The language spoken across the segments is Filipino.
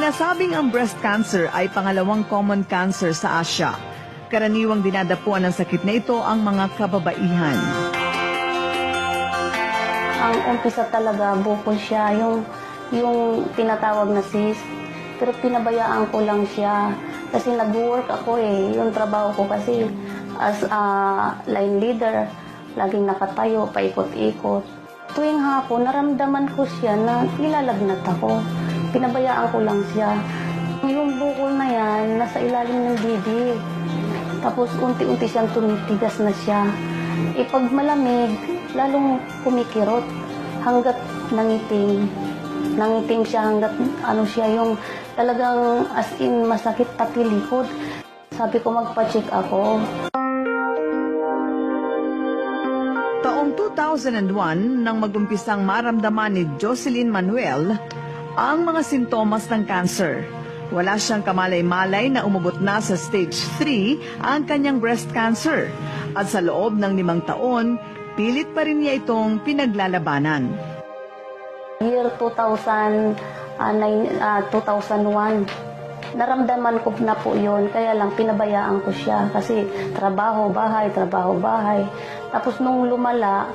Sinasabing ang breast cancer ay pangalawang common cancer sa Asia. Karaniwang dinadapuan ng sakit na ito ang mga kababaihan. Ang umpisa talaga, bukol siya, yung tinatawag na cyst. Pero pinabayaan ko lang siya. Kasi nag-work ako yung trabaho ko kasi as a line leader, laging nakatayo, paikot-ikot. Tuwing hapon, naramdaman ko siya na nilalagnat ako. Pinabayaan ko lang siya. Yung bukol na yan, nasa ilalim ng dibdib. Tapos unti-unti siyang tumitigas na siya. Pag malamig, lalong kumikirot hanggat nangitim. Nangitim siya hanggat siya yung talagang as in masakit pati likod. Sabi ko magpa-check ako. Taong 2001 nang magumpisang maramdaman ni Jocelyn Manuel ang mga sintomas ng cancer. Wala siyang kamalay-malay na umabot na sa stage 3 ang kanyang breast cancer. At sa loob ng 5 taon, pilit pa rin niya itong pinaglalabanan. Year 2001, naramdaman ko na po yun. Kaya lang pinabayaan ko siya kasi trabaho, bahay. Tapos nung lumala,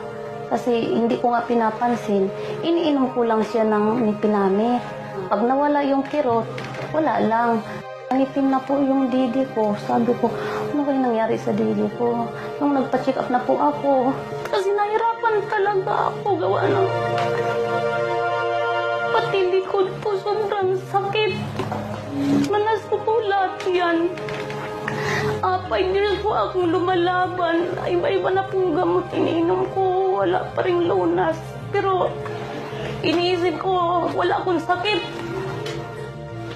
kasi hindi ko nga pinapansin, iniinom ko lang siya ng nipinami. Pag nawala yung kirot, wala lang. Nangitim na po yung didi ko. Sabi ko, ano kayo nangyari sa didi ko? Nung nagpa-check up na po ako, kasi nahirapan talaga ako gawa ng... Pati likod po, sobrang sakit. Manas ko po lahat yan. 5 years po akong lumalaban. Iba-iba na pong gamot iniinom ko. Wala pa rin lunas. Pero iniisip ko, wala akong sakit.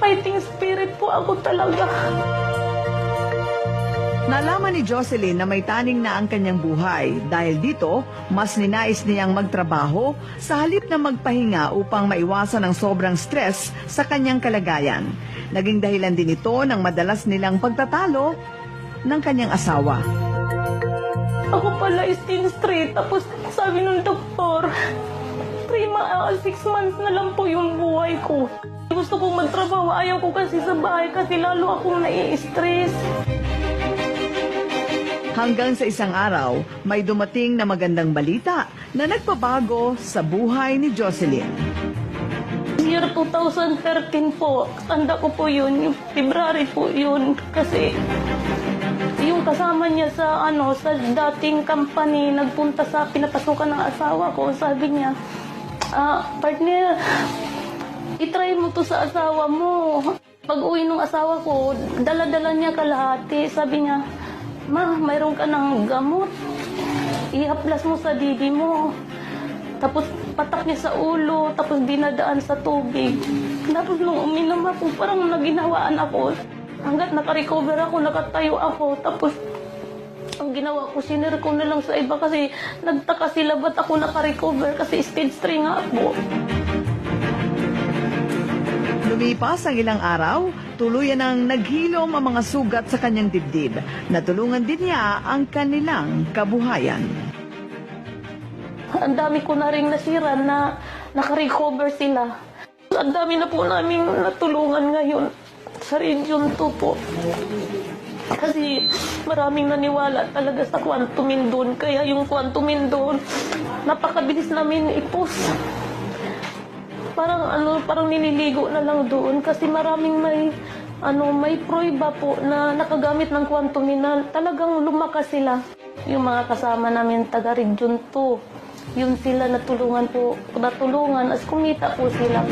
Fighting spirit po ako talaga. Nalaman ni Jocelyn na may taning na ang kanyang buhay. Dahil dito, mas ninais niyang magtrabaho sa halip na magpahinga upang maiwasan ang sobrang stress sa kanyang kalagayan. Naging dahilan din ito ng madalas nilang pagtatalo ng kanyang asawa. Ako pala is teen straight. Tapos sabi ng doktor, 6 months na lang po yung buhay ko. Gusto kong magtrabaho. Ayaw ko kasi sa bahay kasi lalo akong nai-stress. Hanggang sa isang araw, may dumating na magandang balita na nagpabago sa buhay ni Jocelyn. Year 2013 po, tanda ko po yun, yung February po yun. Kasi yung kasama niya sa dating company, nagpunta sa pinapasukan ng asawa ko. Sabi niya, partner, itry mo to sa asawa mo. Pag uwi ng asawa ko, dala-dala niya kalahati. Sabi niya, Ma, mayroon ka ng gamot. Ihaplas mo sa didi mo. Tapos patak niya sa ulo, tapos dinadaan sa tubig. Tapos nung uminom ako, parang naginawaan ako. Hanggat nakarecover ako, nakatayo ako. Tapos ang ginawa ko, sinir ko na lang sa iba kasi nagtaka sila ba't ako nakarecover kasi stage 3 nga ako. Lumipas ang ilang araw, tuluyan ang naghilom ang mga sugat sa kanyang dibdib. Natulungan din niya ang kanilang kabuhayan. Ang dami ko na rin nasira na nakarecover sila. Ang dami na po namin natulungan ngayon sa Region 2 po. Kasi maraming naniwala talaga sa Quantumin doon. Kaya yung Quantumin doon, napakabilis namin i-post. Parang nililigo na lang doon kasi maraming may prueba po na nakagamit ng Quantumin na talagang lumakas sila. Yung mga kasama namin taga Region 2, yun sila natulungan as kumita po sila.